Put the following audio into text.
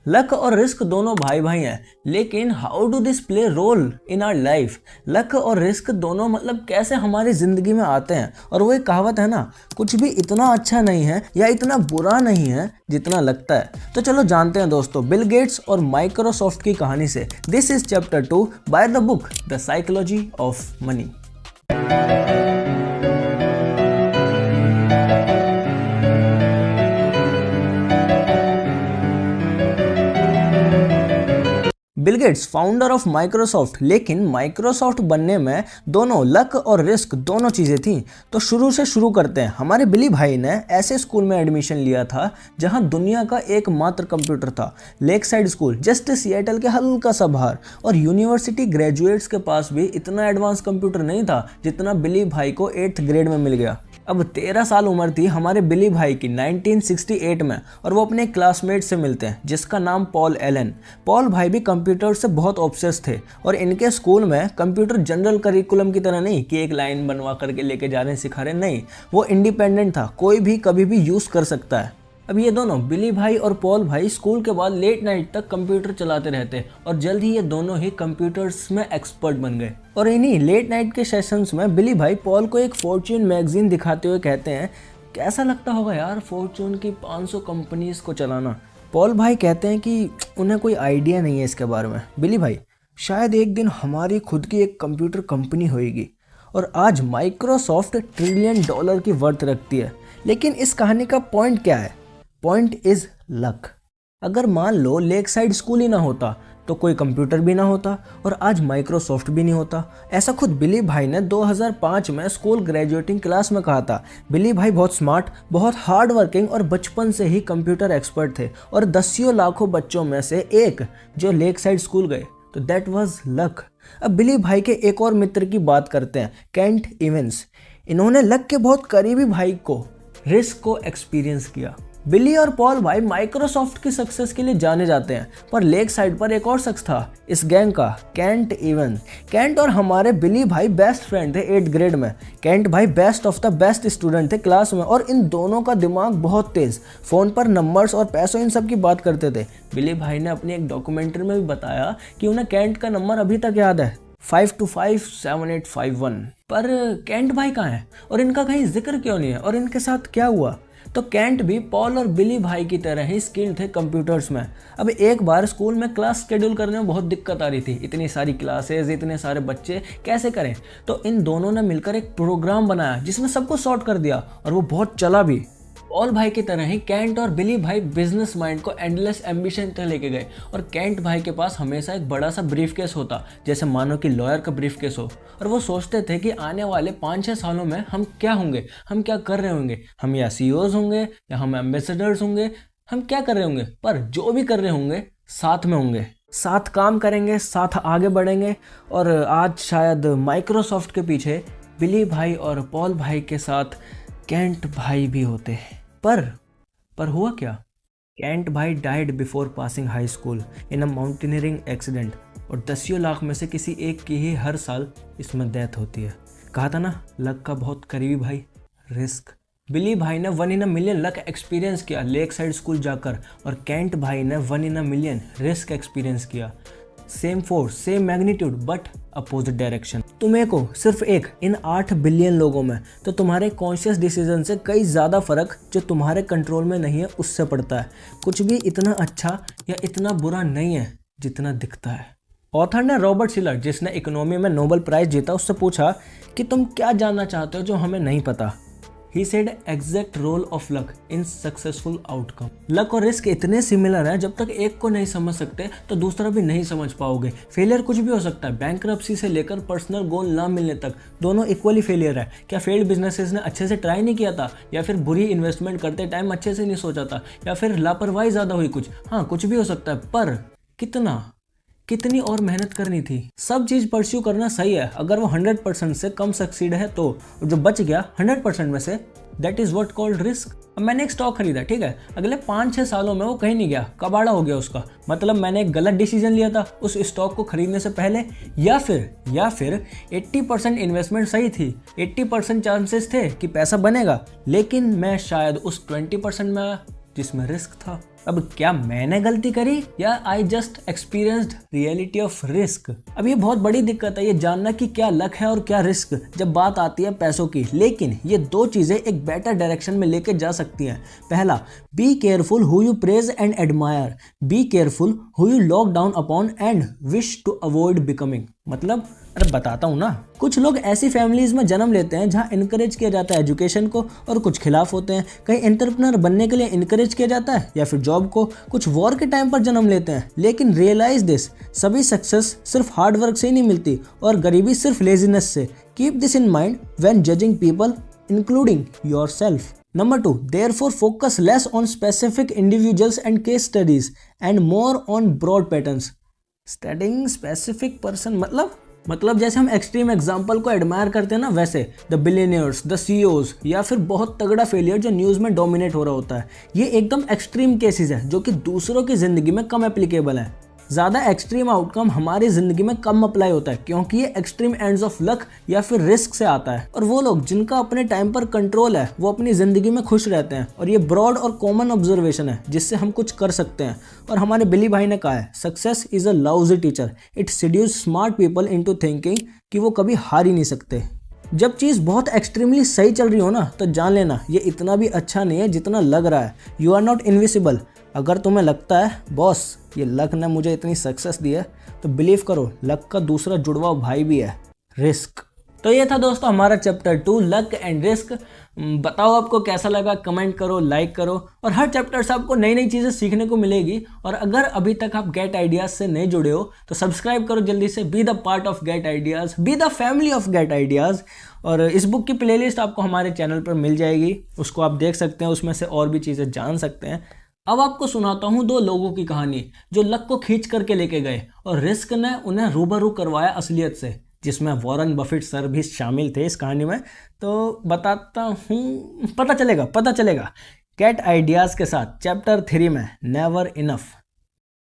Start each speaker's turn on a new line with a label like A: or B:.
A: Luck और risk दोनों भाई भाई हैं, लेकिन how do this play role in our life. Luck और रिस्क दोनों मतलब कैसे हमारी ज़िंदगी में आते हैं। और वो एक कहावत है ना, कुछ भी इतना अच्छा नहीं है या इतना बुरा नहीं है जितना लगता है। तो चलो जानते हैं दोस्तों बिल गेट्स और माइक्रोसॉफ्ट की कहानी से। This is chapter 2 by the book the psychology of money. Bill Gates founder of Microsoft, लेकिन माइक्रोसॉफ्ट बनने में दोनों लक और रिस्क दोनों चीज़ें थी। तो शुरू से शुरू करते हैं। हमारे बिली भाई ने ऐसे स्कूल में एडमिशन लिया था जहां दुनिया का एकमात्र कंप्यूटर था, lake side school, just Seattle के हल्का सा बाहर। और यूनिवर्सिटी ग्रेजुएट्स के पास भी इतना एडवांस कंप्यूटर नहीं था जितना बिली भाई को 8th ग्रेड में मिल गया। अब 13 साल उम्र थी हमारे बिली भाई की 1968 में, और वो अपने क्लासमेट से मिलते हैं जिसका नाम पॉल एलन। पॉल भाई भी कंप्यूटर से बहुत ऑब्सेस थे, और इनके स्कूल में कंप्यूटर जनरल करिकुलम की तरह नहीं कि एक लाइन बनवा करके लेके जा रहे हैं, सिखा रहे, नहीं, वो इंडिपेंडेंट था, कोई भी कभी भी यूज़ कर सकता है। अब ये दोनों बिली भाई और पॉल भाई स्कूल के बाद लेट नाइट तक कंप्यूटर चलाते रहते, और जल्द ही ये दोनों ही कंप्यूटर्स में एक्सपर्ट बन गए। और इन्हीं लेट नाइट के सेशंस में बिली भाई पॉल को एक फॉर्च्यून मैगजीन दिखाते हुए कहते हैं, कैसा लगता होगा यार फॉर्च्यून की 500 कंपनीज को चलाना। पॉल भाई कहते हैं कि उन्हें कोई आइडिया नहीं है इसके बारे में। बिली भाई, शायद एक दिन हमारी खुद की एक कंप्यूटर कंपनी होगी। और आज माइक्रोसॉफ्ट $1 ट्रिलियन की वर्थ रखती है। लेकिन इस कहानी का पॉइंट क्या है? Point is luck. अगर मान लो लेक साइड स्कूल ही ना होता तो कोई कंप्यूटर भी ना होता, और आज माइक्रोसॉफ्ट भी नहीं होता। ऐसा खुद बिली भाई ने 2005 में स्कूल ग्रेजुएटिंग क्लास में कहा था। बिली भाई बहुत स्मार्ट, बहुत हार्ड वर्किंग और बचपन से ही कंप्यूटर एक्सपर्ट थे, और दसियों लाखों बच्चों में से एक जो लेक साइड स्कूल गए, तो दैट वाज लक। अब बिली भाई के एक और मित्र की बात करते हैं, केंट इवेंस। इन्होंने लक के बहुत करीबी भाई को, रिस्क को एक्सपीरियंस किया। बिली और पॉल भाई माइक्रोसॉफ्ट की सक्सेस के लिए जाने जाते हैं, पर लेक साइड पर एक और शख्स था इस गैंग का, केंट इवेंस। केंट और हमारे बिली भाई बेस्ट फ्रेंड थे 8th ग्रेड में। केंट भाई best of the best student थे क्लास में, और इन दोनों का दिमाग बहुत तेज, फ़ोन पर नंबर्स और पैसों इन सब की बात करते थे। बिली भाई ने अपनी एक डॉक्यूमेंट्री में भी बताया कि उन्हें केंट का नंबर अभी तक याद है, 5257851। पर केंट भाई कहाँ हैं और इनका कहीं जिक्र क्यों नहीं है, और इनके साथ क्या हुआ? तो केंट भी पॉल और बिली भाई की तरह ही स्किल्ड थे कंप्यूटर्स में। अब एक बार स्कूल में क्लास शेड्यूल करने में बहुत दिक्कत आ रही थी, इतनी सारी क्लासेस, इतने सारे बच्चे, कैसे करें? तो इन दोनों ने मिलकर एक प्रोग्राम बनाया जिसने सबको सॉर्ट कर दिया, और वो बहुत चला भी। पॉल भाई की तरह ही केंट और बिली भाई बिजनेस माइंड को एंडलेस एम्बिशन तक लेके गए, और केंट भाई के पास हमेशा एक बड़ा सा ब्रीफ केस होता, जैसे मानो कि लॉयर का ब्रीफ केस हो, और वो सोचते थे कि आने वाले 5-6 सालों में हम क्या होंगे, हम क्या कर रहे होंगे, हम या CEOs होंगे या हम एम्बेसडर्स होंगे, हम क्या कर रहे होंगे, पर जो भी कर रहे होंगे साथ में होंगे, साथ काम करेंगे, साथ आगे बढ़ेंगे। और आज शायद माइक्रोसॉफ्ट के पीछे बिली भाई और पॉल भाई के साथ केंट भाई भी होते हैं। पर हुआ क्या? केंट भाई died before passing high school इन अ माउंटेनियरिंग एक्सीडेंट, और दसियों लाख में से किसी एक की ही हर साल इसमें डेथ होती है। कहा था ना, लक का बहुत करीबी भाई, रिस्क। बिली भाई ने 1 in a million luck experience किया लेक साइड स्कूल जाकर, और केंट भाई ने 1 in a million risk experience किया। Same force, same magnitude, but opposite direction. तुम्हें को सिर्फ एक इन 8 बिलियन लोगों में, तो तुम्हारे कॉन्शियस डिसीजन से कई ज़्यादा फर्क जो तुम्हारे कंट्रोल में नहीं है उससे पड़ता है। कुछ भी इतना अच्छा या इतना बुरा नहीं है जितना दिखता है। ऑथर ने रॉबर्ट शिलर, जिसने इकोनॉमी में नोबेल प्राइज जीता, उससे पूछा कि तुम क्या जानना चाहते हो जो हमें नहीं पता। He said exact role of luck in successful outcome. Luck और रिस्क इतने सिमिलर हैं, जब तक एक को नहीं समझ सकते तो दूसरा भी नहीं समझ पाओगे। फेलियर कुछ भी हो सकता है, बैंकरप्सी से लेकर पर्सनल गोल ना मिलने तक, दोनों इक्वली फेलियर है। क्या फेल्ड बिजनेसेस ने अच्छे से ट्राई नहीं किया था, या फिर बुरी इन्वेस्टमेंट करते टाइम अच्छे से नहीं सोचा था, या फिर लापरवाही ज़्यादा हुई कुछ? हाँ, कुछ भी हो सकता है, पर कितनी और मेहनत करनी थी। सब चीज़ परस्यू करना सही है अगर वो 100% से कम सक्सीड है तो, जो बच गया 100% में से, that is what called risk. अब मैंने एक स्टॉक खरीदा, ठीक है, अगले 5-6 सालों में वो कहीं नहीं गया, कबाड़ा हो गया उसका, मतलब मैंने एक गलत डिसीजन लिया था उस स्टॉक को खरीदने से पहले, या फिर 80% इन्वेस्टमेंट सही थी, 80% चांसेस थे कि पैसा बनेगा, लेकिन मैं शायद उस 20% में आया जिसमें रिस्क था। अब क्या मैंने गलती करी या I just experienced reality of risk? अब ये बहुत बड़ी दिक्कत है ये जानना कि क्या लक है और क्या रिस्क जब बात आती है पैसों की। लेकिन ये दो चीजें एक बेटर डायरेक्शन में लेके जा सकती हैं। पहला, be careful who you praise and admire, be careful who you look down upon and wish to avoid becoming. मतलब अरे बताता हूँ ना, कुछ लोग ऐसी फैमिलीज में जन्म लेते हैं जहाँ इनकरेज किया जाता है एजुकेशन को और कुछ खिलाफ होते हैं। कहीं एंटरप्रेन्योर बनने के लिए इनकरेज किया जाता है या फिर जॉब को। कुछ वॉर के टाइम पर जन्म लेते हैं। लेकिन रियलाइज दिस, सभी सक्सेस सिर्फ हार्ड वर्क से ही नहीं मिलती और गरीबी सिर्फ लेजीनेस से। Keep this in mind when judging people including yourself. Number 2, therefore focus less on specific individuals and case studies and more on broad patterns. Studying specific person मतलब जैसे हम एक्सट्रीम एग्जाम्पल को एडमायर करते हैं ना, वैसे the billionaires, the CEOs या फिर बहुत तगड़ा फेलियर जो न्यूज़ में डोमिनेट हो रहा होता है, ये एकदम एक्सट्रीम केसेस है जो कि दूसरों की ज़िंदगी में कम एप्लीकेबल है। ज़्यादा एक्सट्रीम आउटकम हमारी ज़िंदगी में कम अप्लाई होता है क्योंकि ये एक्सट्रीम एंड्स ऑफ लक या फिर रिस्क से आता है। और वो लोग जिनका अपने टाइम पर कंट्रोल है वो अपनी ज़िंदगी में खुश रहते हैं। और ये ब्रॉड और कॉमन ऑब्जर्वेशन है जिससे हम कुछ कर सकते हैं। और हमारे बिली भाई ने कहा है, success is a lousy teacher, it seduce smart people into thinking कि वो कभी हार ही नहीं सकते। जब चीज़ बहुत एक्सट्रीमली सही चल रही हो ना, तो जान लेना ये इतना भी अच्छा नहीं है जितना लग रहा है। You are not invisible. अगर तुम्हें लगता है बॉस ये लक ने मुझे इतनी सक्सेस दी है, तो बिलीव करो लक का दूसरा जुड़वा भाई भी है, रिस्क। तो ये था दोस्तों हमारा चैप्टर 2, लक एंड रिस्क। बताओ आपको कैसा लगा, कमेंट करो, लाइक करो। और हर चैप्टर से आपको नई नई चीज़ें सीखने को मिलेगी। और अगर अभी तक आप गेट आइडियाज़ से नहीं जुड़े हो तो सब्सक्राइब करो जल्दी से। Be the part of Get Ideas, be the family of Get Ideas. और इस बुक की प्लेलिस्ट आपको हमारे चैनल पर मिल जाएगी, उसको आप देख सकते हैं, उसमें से और भी चीज़ें जान सकते हैं। अब आपको सुनाता हूँ दो लोगों की कहानी जो लक को खींच करके लेके गए और रिस्क ने उन्हें रूबरू करवाया असलियत से, जिसमें वॉरेन बफेट सर भी शामिल थे इस कहानी में। तो बताता हूँ, पता चलेगा। गेट आइडियाज़ के साथ चैप्टर 3 में नेवर इनफ।